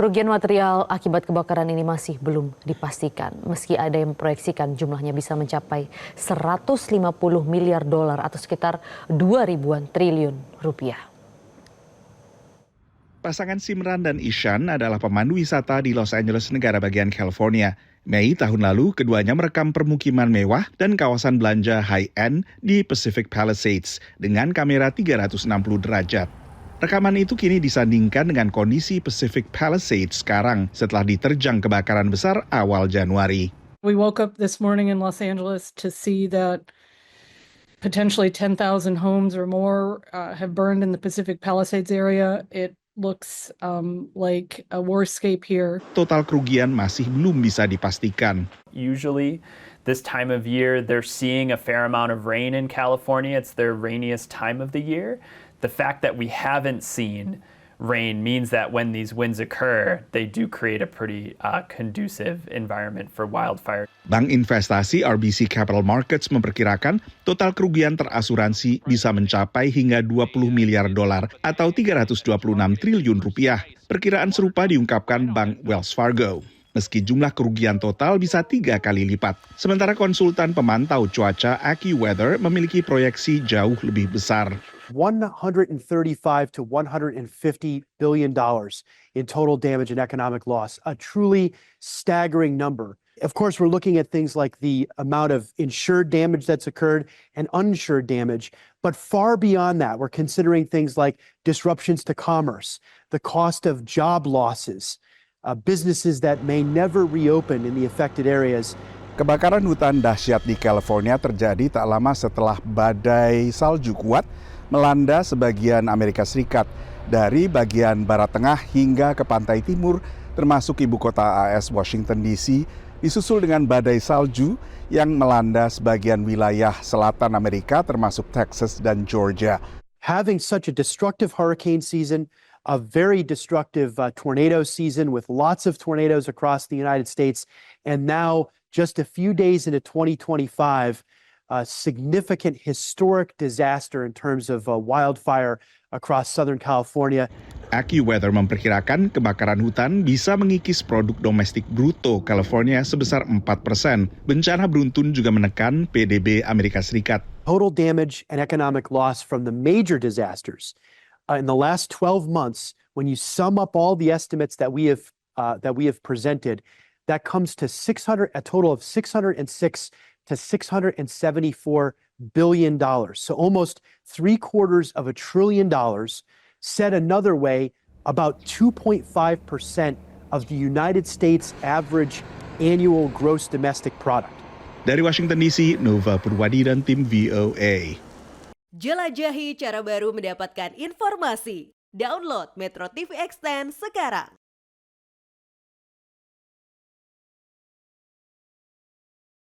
Kerugian material akibat kebakaran ini masih belum dipastikan, meski ada yang memproyeksikan jumlahnya bisa mencapai 150 miliar dolar atau sekitar 2 ribuan triliun rupiah. Pasangan Simran dan Ishan adalah pemandu wisata di Los Angeles, negara bagian California. Mei tahun lalu, keduanya merekam permukiman mewah dan kawasan belanja high-end di Pacific Palisades dengan kamera 360 derajat. Rekaman itu kini disandingkan dengan kondisi Pacific Palisades sekarang setelah diterjang kebakaran besar awal Januari. We woke up this morning in Los Angeles to see that potentially 10,000 homes or more have burned in the Pacific Palisades area. It looks like a warscape here. Total kerugian masih belum bisa dipastikan. Usually this time of year, they're seeing a fair amount of rain in California. It's their rainiest time of the year. The fact that we haven't seen rain means that when these winds occur, they do create a pretty conducive environment for wildfire. Bank investasi RBC Capital Markets memperkirakan total kerugian terasuransi bisa mencapai hingga 20 miliar dolar atau 326 triliun rupiah. Perkiraan serupa diungkapkan Bank Wells Fargo. Meski jumlah kerugian total bisa 3 kali lipat. Sementara konsultan pemantau cuaca AccuWeather memiliki proyeksi jauh lebih besar. $135 to $150 billion in total damage and economic loss, a truly staggering number. Of course, we're looking at things like the amount of insured damage that's occurred and uninsured damage, but far beyond that, we're considering things like disruptions to commerce, the cost of job losses, businesses that may never reopen in the affected areas. Kebakaran hutan dahsyat di California terjadi tak lama setelah badai salju kuat melanda sebagian Amerika Serikat dari bagian barat tengah hingga ke pantai timur termasuk ibu kota AS Washington DC disusul dengan badai salju yang melanda sebagian wilayah selatan Amerika termasuk Texas dan Georgia. Having such a destructive hurricane season, a very destructive tornado season with lots of tornadoes across the United States, and now just a few days into 2025, a significant historic disaster in terms of wildfire across Southern California. AccuWeather memperkirakan kebakaran hutan bisa mengikis produk domestik bruto California sebesar 4%. Bencana beruntun juga menekan PDB Amerika Serikat. Total damage and economic loss from the major disasters in the last 12 months, when you sum up all the estimates that we have presented, that comes to a total of $606 to $674 billion. So almost $750 billion. Said another way, about 2.5% of the United States average annual gross domestic product. Dari Washington DC, Nova Purwadi dan tim VOA. Jelajahi cara baru mendapatkan informasi. Download Metro TV Extend sekarang.